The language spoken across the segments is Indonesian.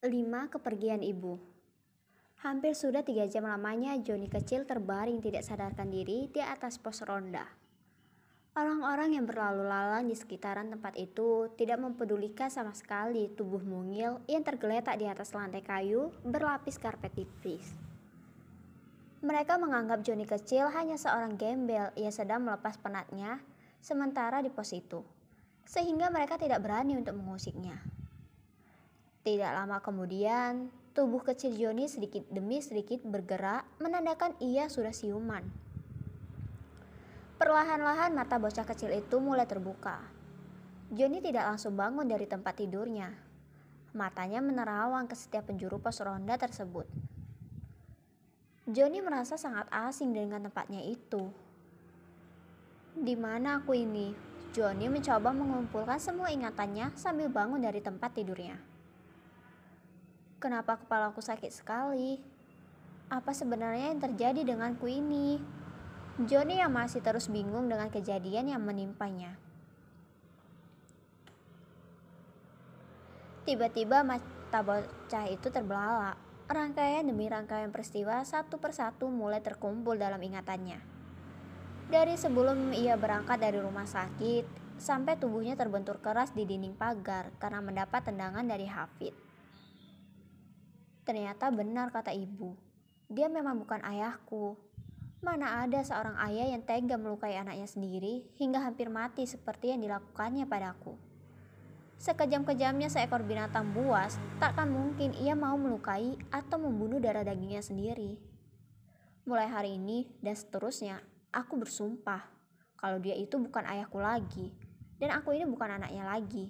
5. Kepergian ibu. Hampir sudah 3 jam lamanya Joni kecil terbaring tidak sadarkan diri di atas pos ronda. Orang-orang yang berlalu lalang di sekitaran tempat itu tidak mempedulikan sama sekali tubuh mungil yang tergeletak di atas lantai kayu berlapis karpet tipis. Mereka menganggap Joni kecil hanya seorang gembel yang sedang melepas penatnya sementara di pos itu, sehingga mereka tidak berani untuk mengusiknya. Tidak lama kemudian, tubuh kecil Joni sedikit demi sedikit bergerak menandakan ia sudah siuman. Perlahan-lahan mata bocah kecil itu mulai terbuka. Joni tidak langsung bangun dari tempat tidurnya. Matanya menerawang ke setiap penjuru pos ronda tersebut. Joni merasa sangat asing dengan tempatnya itu. Di mana aku ini? Joni mencoba mengumpulkan semua ingatannya sambil bangun dari tempat tidurnya. Kenapa kepalaku sakit sekali? Apa sebenarnya yang terjadi denganku ini? Joni yang masih terus bingung dengan kejadian yang menimpanya. Tiba-tiba mata bocah itu terbelalak. Rangkaian demi rangkaian peristiwa satu persatu mulai terkumpul dalam ingatannya. Dari sebelum ia berangkat dari rumah sakit, sampai tubuhnya terbentur keras di dinding pagar karena mendapat tendangan dari Hafid. Ternyata benar kata ibu, dia memang bukan ayahku. Mana ada seorang ayah yang tega melukai anaknya sendiri hingga hampir mati seperti yang dilakukannya padaku. Sekejam-kejamnya seekor binatang buas, takkan mungkin ia mau melukai atau membunuh darah dagingnya sendiri. Mulai hari ini dan seterusnya, aku bersumpah kalau dia itu bukan ayahku lagi, dan aku ini bukan anaknya lagi.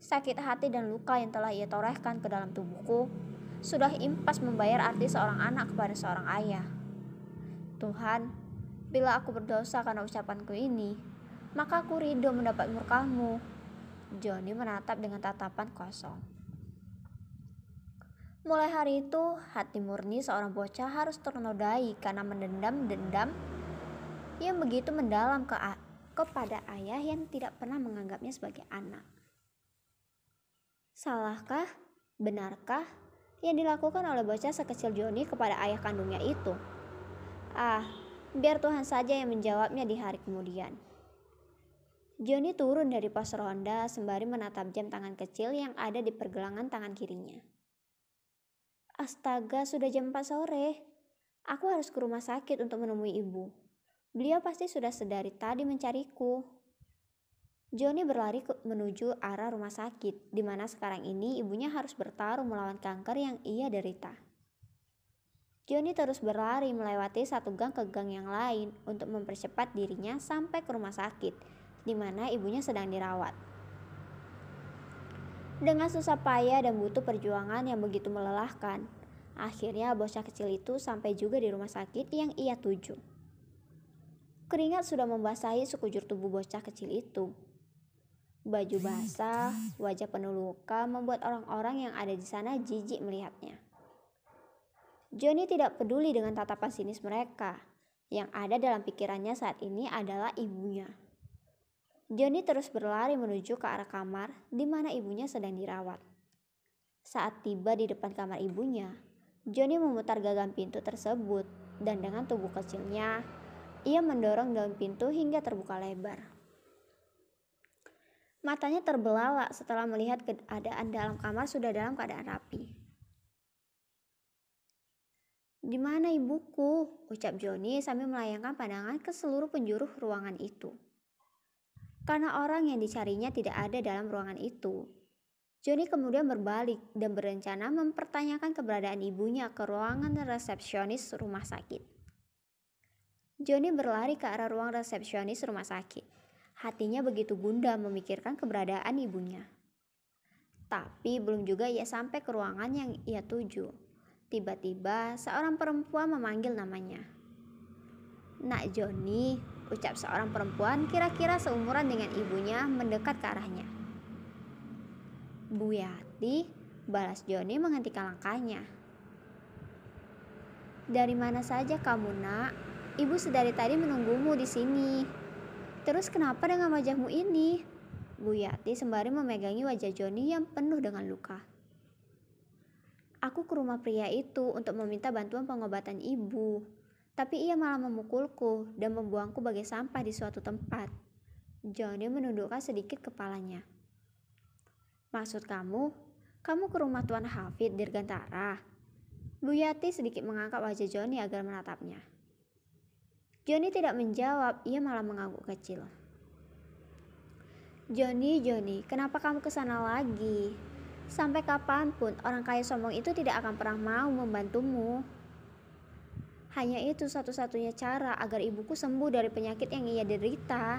Sakit hati dan luka yang telah ia torehkan ke dalam tubuhku sudah impas membayar arti seorang anak kepada seorang ayah. Tuhan, bila aku berdosa karena ucapanku ini, maka aku ridho mendapat murka-Mu. Joni menatap dengan tatapan kosong. Mulai hari itu, hati murni seorang bocah harus ternodai karena mendendam dendam yang begitu mendalam kepada ayah yang tidak pernah menganggapnya sebagai anak. Salahkah? Benarkah yang dilakukan oleh bocah sekecil Joni kepada ayah kandungnya itu? Biar Tuhan saja yang menjawabnya di hari kemudian. Joni turun dari pos ronda sembari menatap jam tangan kecil yang ada di pergelangan tangan kirinya. Astaga, sudah jam 4 sore. Aku harus ke rumah sakit untuk menemui ibu. Beliau pasti sudah sedari tadi mencariku. Joni berlari menuju arah rumah sakit, di mana sekarang ini ibunya harus bertarung melawan kanker yang ia derita. Joni terus berlari melewati satu gang ke gang yang lain untuk mempercepat dirinya sampai ke rumah sakit, di mana ibunya sedang dirawat. Dengan susah payah dan butuh perjuangan yang begitu melelahkan, akhirnya bocah kecil itu sampai juga di rumah sakit yang ia tuju. Keringat sudah membasahi sekujur tubuh bocah kecil itu. Baju basah, wajah penuh luka membuat orang-orang yang ada di sana jijik melihatnya. Joni tidak peduli dengan tatapan sinis mereka. Yang ada dalam pikirannya saat ini adalah ibunya. Joni terus berlari menuju ke arah kamar di mana ibunya sedang dirawat. Saat tiba di depan kamar ibunya, Joni memutar gagang pintu tersebut dan dengan tubuh kecilnya, ia mendorong daun pintu hingga terbuka lebar. Matanya terbelalak setelah melihat keadaan dalam kamar sudah dalam keadaan rapi. Di mana ibuku? Ucap Joni sambil melayangkan pandangan ke seluruh penjuru ruangan itu. Karena orang yang dicarinya tidak ada dalam ruangan itu, Joni kemudian berbalik dan berencana mempertanyakan keberadaan ibunya ke ruangan resepsionis rumah sakit. Joni berlari ke arah ruang resepsionis rumah sakit. Hatinya begitu gundah memikirkan keberadaan ibunya. Tapi belum juga ia sampai ke ruangan yang ia tuju. Tiba-tiba seorang perempuan memanggil namanya. Nak Joni, ucap seorang perempuan kira-kira seumuran dengan ibunya mendekat ke arahnya. Bu Yati, balas Joni menghentikan langkahnya. Dari mana saja kamu, Nak? Ibu sedari tadi menunggumu di sini. Terus kenapa dengan wajahmu ini? Bu Yati sembari memegangi wajah Joni yang penuh dengan luka. Aku ke rumah pria itu untuk meminta bantuan pengobatan ibu. Tapi ia malah memukulku dan membuangku bagai sampah di suatu tempat. Johnny menundukkan sedikit kepalanya. Maksud kamu ke rumah Tuan Hafid Dirgantara? Bu Yati sedikit mengangkat wajah Johnny agar menatapnya. Johnny tidak menjawab, ia malah mengangguk kecil. Johnny, kenapa kamu kesana lagi? Sampai kapanpun orang kaya sombong itu tidak akan pernah mau membantumu. Hanya itu satu-satunya cara agar ibuku sembuh dari penyakit yang ia derita.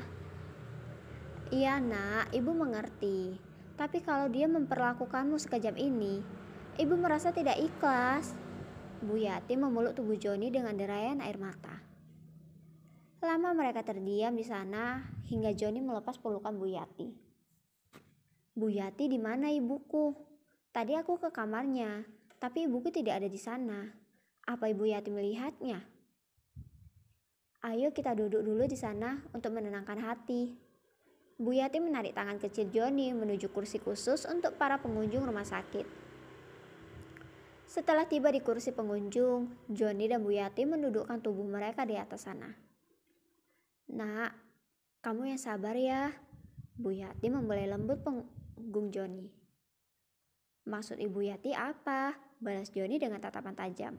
Iya nak, ibu mengerti. Tapi kalau dia memperlakukanmu sekejam ini, ibu merasa tidak ikhlas. Bu Yati memeluk tubuh Johnny dengan derayan air mata. Lama mereka terdiam di sana hingga Johnny melepas pelukan Bu Yati. Bu Yati, di mana ibuku? Tadi aku ke kamarnya, tapi ibuku tidak ada di sana. Apa Ibu Yati melihatnya? Ayo kita duduk dulu di sana untuk menenangkan hati. Bu Yati menarik tangan kecil Johnny menuju kursi khusus untuk para pengunjung rumah sakit. Setelah tiba di kursi pengunjung, Johnny dan Bu Yati mendudukkan tubuh mereka di atas sana. Nak, kamu yang sabar ya. Bu Yati membelai lembut punggung Johnny. Maksud Ibu Yati apa? Balas Johnny dengan tatapan tajam.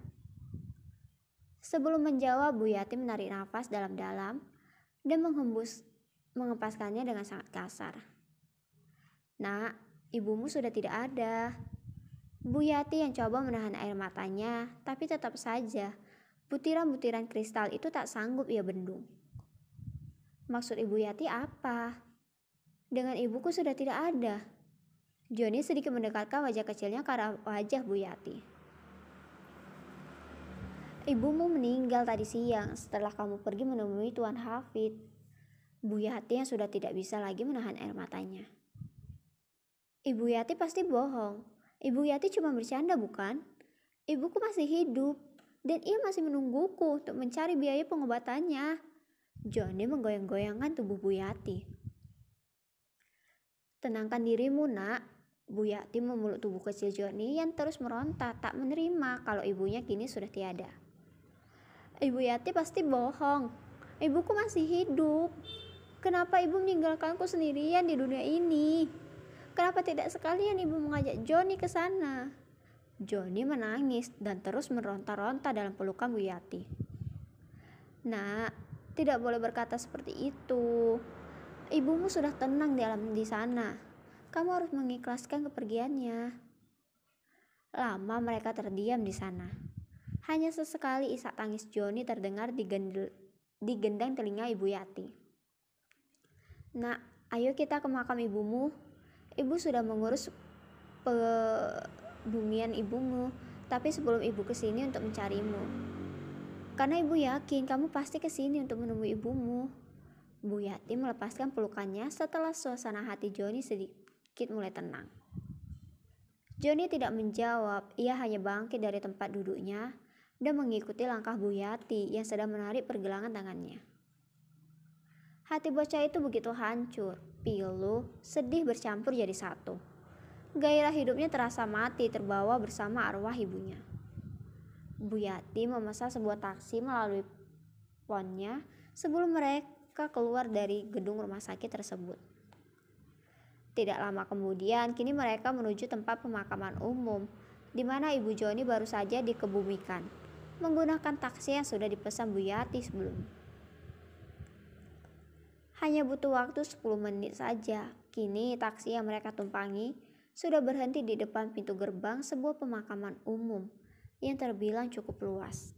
Sebelum menjawab, Bu Yati menarik nafas dalam-dalam dan mengempaskannya dengan sangat kasar. Nak, ibumu sudah tidak ada. Bu Yati yang coba menahan air matanya, tapi tetap saja butiran-butiran kristal itu tak sanggup ia bendung. Maksud Ibu Yati apa? Dengan ibuku sudah tidak ada. Johnny sedikit mendekatkan wajah kecilnya ke arah wajah Bu Yati. Ibumu meninggal tadi siang setelah kamu pergi menemui Tuan Hafid. Bu Yati yang sudah tidak bisa lagi menahan air matanya. Ibu Yati pasti bohong. Ibu Yati cuma bercanda bukan? Ibuku masih hidup dan ia masih menungguku untuk mencari biaya pengobatannya. Johnny menggoyang-goyangkan tubuh Bu Yati. Tenangkan dirimu nak. Bu Yati memeluk tubuh kecil Johnny yang terus meronta tak menerima kalau ibunya kini sudah tiada. Ibu Yati pasti bohong. Ibuku masih hidup. Kenapa ibu meninggalkanku sendirian di dunia ini? Kenapa tidak sekalian ibu mengajak Johnny ke sana? Johnny menangis dan terus meronta-ronta dalam pelukan Bu Yati. Nak, tidak boleh berkata seperti itu. Ibumu sudah tenang di sana. Kamu harus mengikhlaskan kepergiannya. Lama mereka terdiam di sana. Hanya sesekali isak tangis Johnny terdengar digendang telinga Ibu Yati. Nak, ayo kita ke makam ibumu. Ibu sudah mengurus pedumian ibumu, tapi sebelum ibu kesini untuk mencarimu. Karena ibu yakin kamu pasti kesini untuk menemui ibumu. Bu Yati melepaskan pelukannya setelah suasana hati Johnny sedikit mulai tenang. Johnny tidak menjawab, ia hanya bangkit dari tempat duduknya dan mengikuti langkah Bu Yati yang sedang menarik pergelangan tangannya. Hati bocah itu begitu hancur, pilu, sedih bercampur jadi satu. Gairah hidupnya terasa mati terbawa bersama arwah ibunya. Bu Yati memesan sebuah taksi melalui ponnya sebelum mereka keluar dari gedung rumah sakit tersebut. Tidak lama kemudian, kini mereka menuju tempat pemakaman umum, di mana ibu Johnny baru saja dikebumikan, menggunakan taksi yang sudah dipesan Bu Yati sebelumnya. Hanya butuh waktu 10 menit saja, kini taksi yang mereka tumpangi sudah berhenti di depan pintu gerbang sebuah pemakaman umum yang terbilang cukup luas.